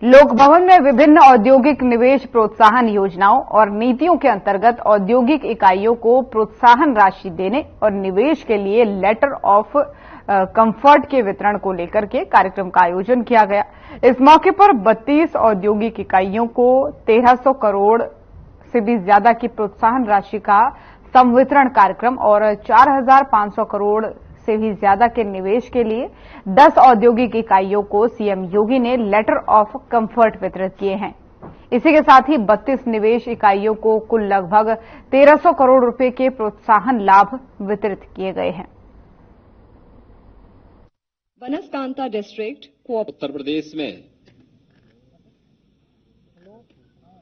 लोक भवन में विभिन्न औद्योगिक निवेश प्रोत्साहन योजनाओं और नीतियों के अंतर्गत औद्योगिक इकाइयों को प्रोत्साहन राशि देने और निवेश के लिए लेटर ऑफ कंफर्ट के वितरण को लेकर के कार्यक्रम का आयोजन किया गया। इस मौके पर 32 औद्योगिक इकाइयों को 1300 करोड़ से भी ज्यादा की प्रोत्साहन राशि का संवितरण कार्यक्रम और 4500 करोड़ से भी ज्यादा के निवेश के लिए 10 औद्योगिक इकाइयों को सीएम योगी ने लेटर ऑफ कंफर्ट वितरित किए हैं। इसी के साथ ही 32 निवेश इकाइयों को कुल लगभग 1300 करोड़ रुपए के प्रोत्साहन लाभ वितरित किए गए हैं। बनासकांठा डिस्ट्रिक्ट उत्तर प्रदेश में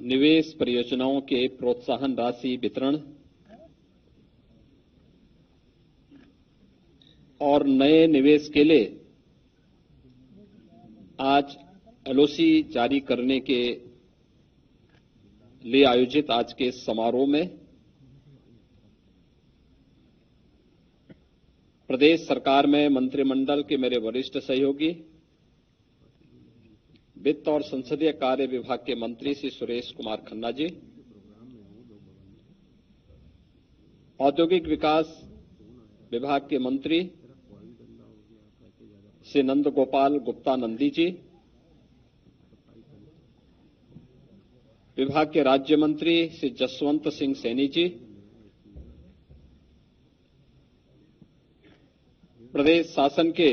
निवेश परियोजनाओं के प्रोत्साहन राशि वितरण और नए निवेश के लिए आज एलओसी जारी करने के लिए आयोजित आज के समारोह में प्रदेश सरकार में मंत्रिमंडल के मेरे वरिष्ठ सहयोगी वित्त और संसदीय कार्य विभाग के मंत्री श्री सुरेश कुमार खन्ना जी, औद्योगिक विकास विभाग के मंत्री श्री नंद गोपाल गुप्ता नंदी जी, विभाग के राज्य मंत्री श्री जसवंत सिंह सैनी जी, प्रदेश शासन के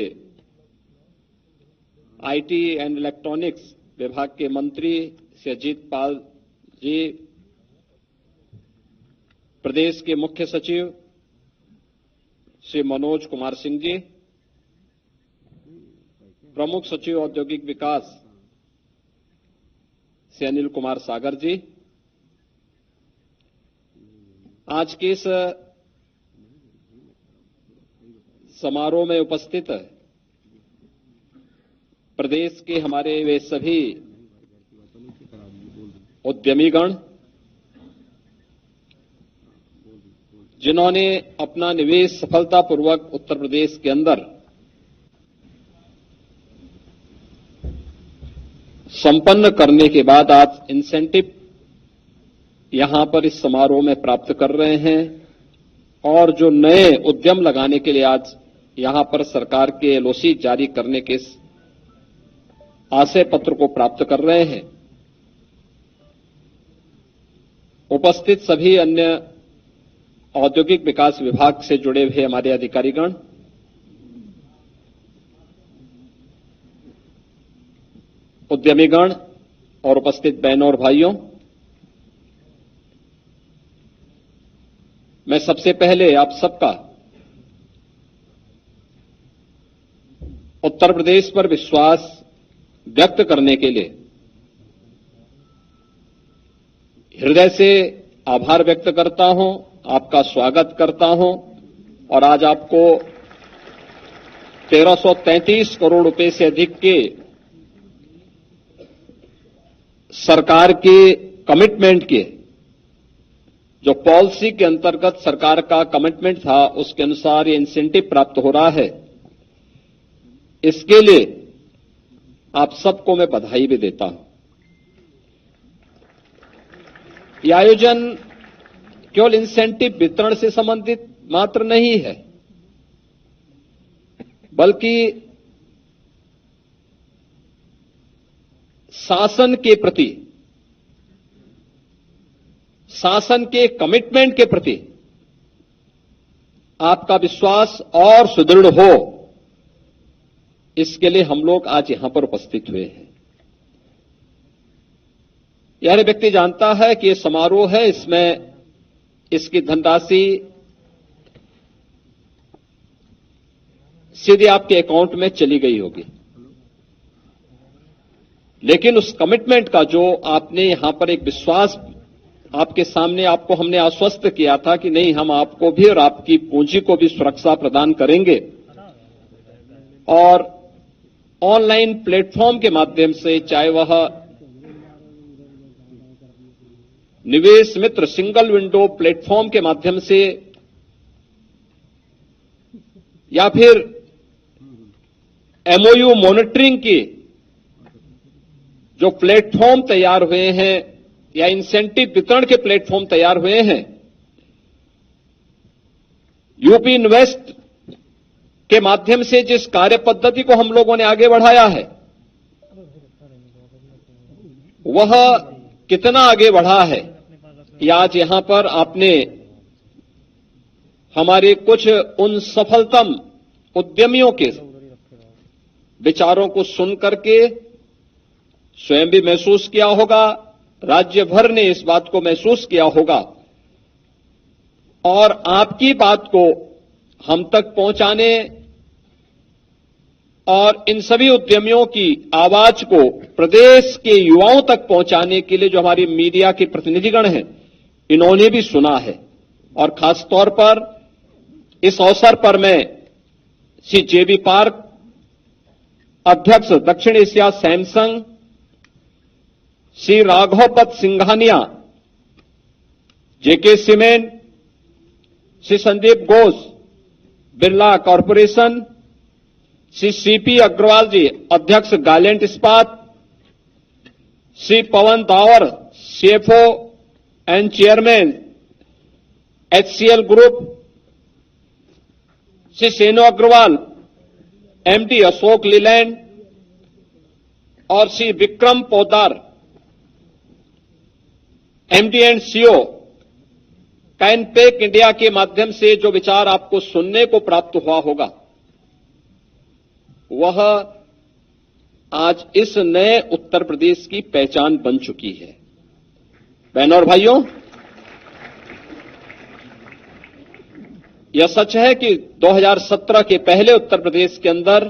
आईटी एंड इलेक्ट्रॉनिक्स विभाग के मंत्री श्री अजीत पाल जी, प्रदेश के मुख्य सचिव श्री मनोज कुमार सिंह जी, प्रमुख सचिव औद्योगिक विकास श्री अनिल कुमार सागर जी, आज के इस समारोह में उपस्थित प्रदेश के हमारे वे सभी उद्यमीगण जिन्होंने अपना निवेश सफलतापूर्वक उत्तर प्रदेश के अंदर संपन्न करने के बाद आज इंसेंटिव यहां पर इस समारोह में प्राप्त कर रहे हैं और जो नए उद्यम लगाने के लिए आज यहां पर सरकार के एलओसी जारी करने के आशय पत्र को प्राप्त कर रहे हैं। उपस्थित सभी अन्य औद्योगिक विकास विभाग से जुड़े हुए हमारे अधिकारीगण, उद्यमीगण और उपस्थित बहनों और भाइयों, मैं सबसे पहले आप सबका उत्तर प्रदेश पर विश्वास व्यक्त करने के लिए हृदय से आभार व्यक्त करता हूं, आपका स्वागत करता हूं और आज आपको 1333 करोड़ रुपए से अधिक के सरकार के कमिटमेंट के जो पॉलिसी के अंतर्गत सरकार का कमिटमेंट था उसके अनुसार ये इंसेंटिव प्राप्त हो रहा है। इसके लिए आप सबको मैं बधाई भी देता हूं। यह आयोजन केवल इंसेंटिव वितरण से संबंधित मात्र नहीं है, बल्कि शासन के प्रति, शासन के कमिटमेंट के प्रति आपका विश्वास और सुदृढ़ हो, इसके लिए हम लोग आज यहां पर उपस्थित हुए हैं। यह व्यक्ति जानता है कि यह समारोह है, इसमें इसकी धनराशि सीधे आपके अकाउंट में चली गई होगी, लेकिन उस कमिटमेंट का जो आपने यहां पर एक विश्वास आपके सामने आपको हमने आश्वस्त किया था कि नहीं, हम आपको भी और आपकी पूंजी को भी सुरक्षा प्रदान करेंगे और ऑनलाइन प्लेटफॉर्म के माध्यम से, चाहे वह निवेश मित्र सिंगल विंडो प्लेटफॉर्म के माध्यम से या फिर एमओयू मॉनिटरिंग की जो प्लेटफॉर्म तैयार हुए हैं या इंसेंटिव वितरण के प्लेटफॉर्म तैयार हुए हैं, यूपी इन्वेस्ट के माध्यम से जिस कार्य पद्धति को हम लोगों ने आगे बढ़ाया है, वह कितना आगे बढ़ा है कि आज यहां पर आपने हमारे कुछ उन सफलतम उद्यमियों के विचारों को सुन करके स्वयं भी महसूस किया होगा, राज्य भर ने इस बात को महसूस किया होगा, और आपकी बात को हम तक पहुंचाने और इन सभी उद्यमियों की आवाज को प्रदेश के युवाओं तक पहुंचाने के लिए जो हमारी मीडिया के प्रतिनिधिगण हैं, इन्होंने भी सुना है। और खास तौर पर इस अवसर पर मैं श्री जेबी पार्क अध्यक्ष दक्षिण Asia Samsung, Shri Raghavpat Singhania JK Cement, Shri Sandeep Ghosh Birla corporation, Shri CP Agarwal ji अध्यक्ष Gallant Ispat, Shri Pawan Dawar CFO and chairman HCL group, Shri Seno Agarwal MD Ashok Leyland और Shri Vikram Poddar MD and CEO Canpack India के माध्यम से जो विचार आपको सुनने को प्राप्त हुआ होगा, वह आज इस नए उत्तर प्रदेश की पहचान बन चुकी है। बहनों और भाइयों, यह सच है कि 2017 के पहले उत्तर प्रदेश के अंदर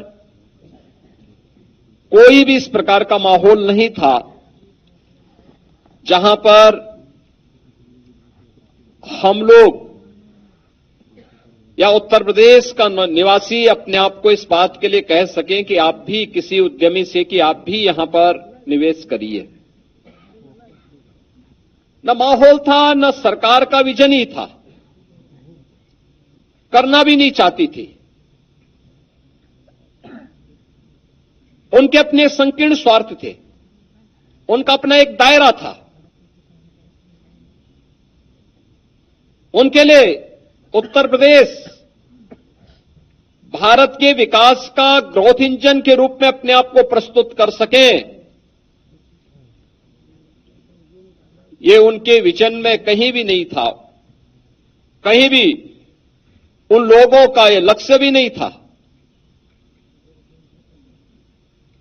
कोई भी इस प्रकार का माहौल नहीं था जहां पर हम लोग या उत्तर प्रदेश का निवासी अपने आप को इस बात के लिए कह सकें कि आप भी किसी उद्यमी से कि आप भी यहां पर निवेश करिए। न माहौल था, न सरकार का विजन ही था, करना भी नहीं चाहती थी। उनके अपने संकीर्ण स्वार्थ थे, उनका अपना एक दायरा था। उनके लिए उत्तर प्रदेश भारत के विकास का ग्रोथ इंजन के रूप में अपने आप को प्रस्तुत कर सके, ये उनके विजन में कहीं भी नहीं था। कहीं भी उन लोगों का ये लक्ष्य भी नहीं था।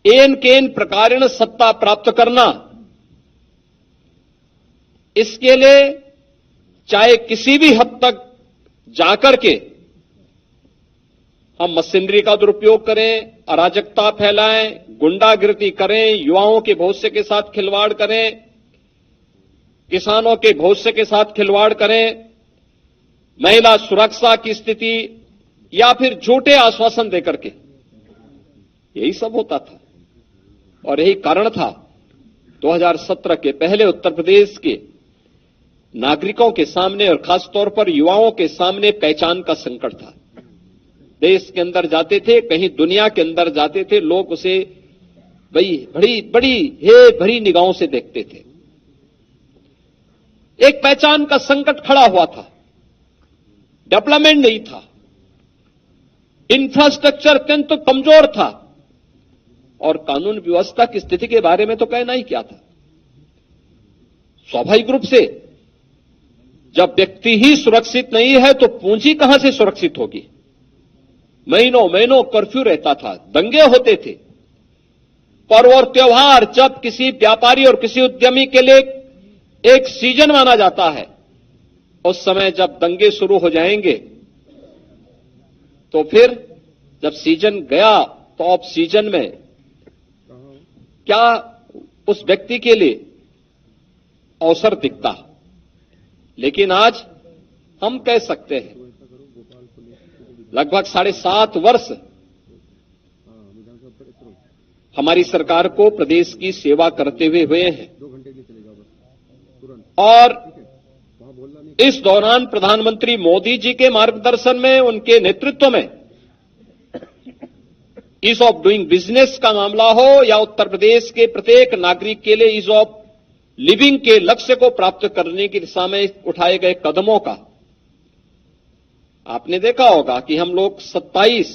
एन केन प्रकारेण सत्ता प्राप्त करना, इसके लिए चाहे किसी भी हद तक जाकर के हम मशीनरी का दुरुपयोग करें, अराजकता फैलाएं, गुंडागिरी करें, युवाओं के भविष्य के साथ खिलवाड़ करें, किसानों के भविष्य के साथ खिलवाड़ करें, महिला सुरक्षा की स्थिति या फिर झूठे आश्वासन देकर के, यही सब होता था। और यही कारण था 2017 के पहले उत्तर प्रदेश के नागरिकों के सामने और खास तौर पर युवाओं के सामने पहचान का संकट था। देश के अंदर जाते थे, कहीं दुनिया के अंदर जाते थे, लोग उसे बड़ी हे भरी निगाहों से देखते थे। एक पहचान का संकट खड़ा हुआ था, डेवलपमेंट नहीं था, इंफ्रास्ट्रक्चर अत्यंत कमजोर था और कानून व्यवस्था की स्थिति के बारे में तो कहना ही क्या था। स्वाभाविक रूप से जब व्यक्ति ही सुरक्षित नहीं है तो पूंजी कहां से सुरक्षित होगी। महीनों महीनों कर्फ्यू रहता था, दंगे होते थे, पर्व और त्योहार जब किसी व्यापारी और किसी उद्यमी के लिए एक सीजन माना जाता है, उस समय जब दंगे शुरू हो जाएंगे तो फिर जब सीजन गया तो ऑफ सीजन में क्या उस व्यक्ति के लिए अवसर दिखता। लेकिन आज हम कह सकते हैं लगभग 7.5 वर्ष हमारी सरकार को प्रदेश की सेवा करते हुए हैं और इस दौरान प्रधानमंत्री मोदी जी के मार्गदर्शन में, उनके नेतृत्व में ईज ऑफ डूइंग बिजनेस का मामला हो या उत्तर प्रदेश के प्रत्येक नागरिक के लिए ईज ऑफ लिविंग के लक्ष्य को प्राप्त करने की दिशा में उठाए गए कदमों का आपने देखा होगा कि हम लोग 27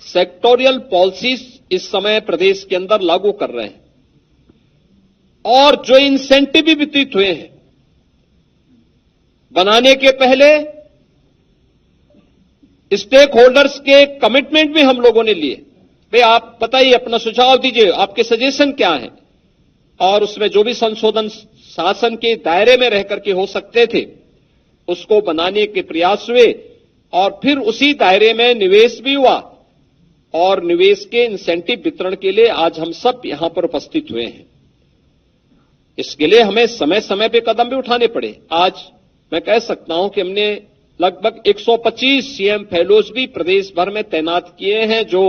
सेक्टोरियल पॉलिसीज इस समय प्रदेश के अंदर लागू कर रहे हैं और जो इंसेंटिव भी वितरित हुए हैं बनाने के पहले स्टेक होल्डर्स के कमिटमेंट भी हम लोगों ने लिए। भाई आप बताइए, अपना सुझाव दीजिए, आपके सजेशन क्या हैं, और उसमें जो भी संशोधन शासन के दायरे में रहकर के हो सकते थे उसको बनाने के प्रयास हुए और फिर उसी दायरे में निवेश भी हुआ और निवेश के इंसेंटिव वितरण के लिए आज हम सब यहां पर उपस्थित हुए हैं। इसके लिए हमें समय समय पे कदम भी उठाने पड़े। आज मैं कह सकता हूं कि हमने लगभग 125 सीएम फेलोज भी प्रदेश भर में तैनात किए हैं जो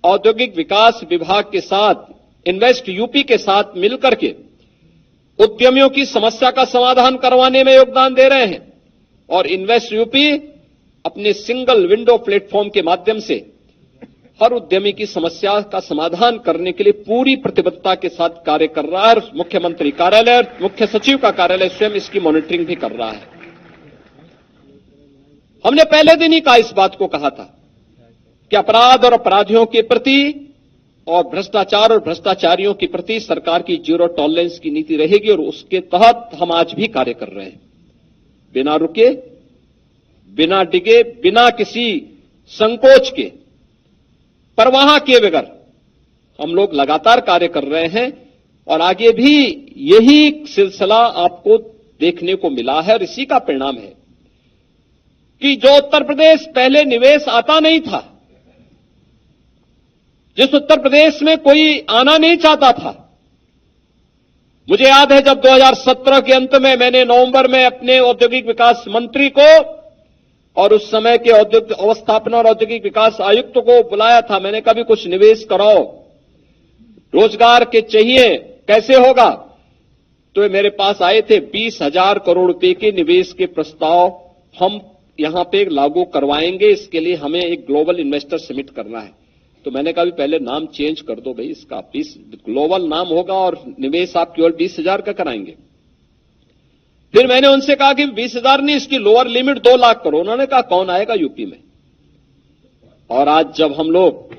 औद्योगिक विकास विभाग के साथ इन्वेस्ट यूपी के साथ मिलकर के उद्यमियों की समस्या का समाधान करवाने में योगदान दे रहे हैं और इन्वेस्ट यूपी अपने सिंगल विंडो प्लेटफॉर्म के माध्यम से हर उद्यमी की समस्या का समाधान करने के लिए पूरी प्रतिबद्धता के साथ कार्य कर रहा है। मुख्यमंत्री कार्यालय और मुख्य सचिव का कार्यालय स्वयं इसकी मॉनिटरिंग भी कर रहा है। हमने पहले दिन ही इस बात को कहा था कि अपराध और अपराधियों के प्रति और भ्रष्टाचार और भ्रष्टाचारियों के प्रति सरकार की जीरो टॉलरेंस की नीति रहेगी और उसके तहत हम आज भी कार्य कर रहे हैं। बिना रुके, बिना डिगे, बिना किसी संकोच के, परवाह किए बगैर हम लोग लगातार कार्य कर रहे हैं और आगे भी यही सिलसिला आपको देखने को मिला है और इसी का परिणाम है कि जो उत्तर प्रदेश पहले निवेश आता नहीं था, जिस उत्तर प्रदेश में कोई आना नहीं चाहता था, मुझे याद है जब 2017 के अंत में मैंने नवंबर में अपने औद्योगिक विकास मंत्री को और उस समय के औद्योगिक अवस्थापना और औद्योगिक विकास आयुक्त को बुलाया था। मैंने कहा भी कुछ निवेश कराओ, रोजगार के चाहिए, कैसे होगा? तो वे मेरे पास आए थे। 20,000 करोड़ रुपए के निवेश के प्रस्ताव हम यहां पे लागू करवाएंगे, इसके लिए हमें एक ग्लोबल इन्वेस्टर समिट करना है। तो मैंने कहा भी पहले नाम चेंज कर दो भाई, इसका 20 ग्लोबल नाम होगा और निवेश आप केवल 20,000 का कराएंगे। फिर मैंने उनसे कहा कि 20,000 नहीं, इसकी लोअर लिमिट 2 लाख करो। उन्होंने कहा कौन आएगा यूपी में। और आज जब हम लोग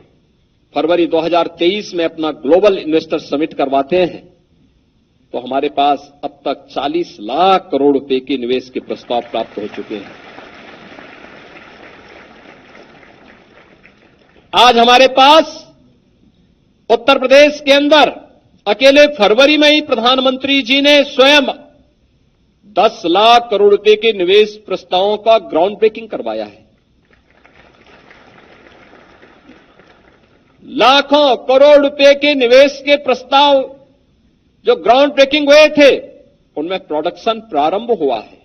फरवरी 2023 में अपना ग्लोबल इन्वेस्टर समिट करवाते हैं तो हमारे पास अब तक 40 लाख करोड़ रुपए के निवेश के प्रस्ताव प्राप्त हो चुके हैं। आज हमारे पास उत्तर प्रदेश के अंदर अकेले फरवरी में ही प्रधानमंत्री जी ने स्वयं 10 लाख करोड़ रुपए के निवेश प्रस्तावों का ग्राउंड ब्रेकिंग करवाया है। लाखों करोड़ रुपए के निवेश के प्रस्ताव जो ग्राउंड ब्रेकिंग हुए थे उनमें प्रोडक्शन प्रारंभ हुआ है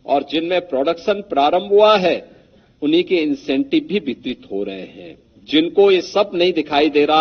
और जिनमें प्रोडक्शन प्रारंभ हुआ है उन्हीं के इंसेंटिव भी वितरित हो रहे हैं। जिनको ये सब नहीं दिखाई दे रहा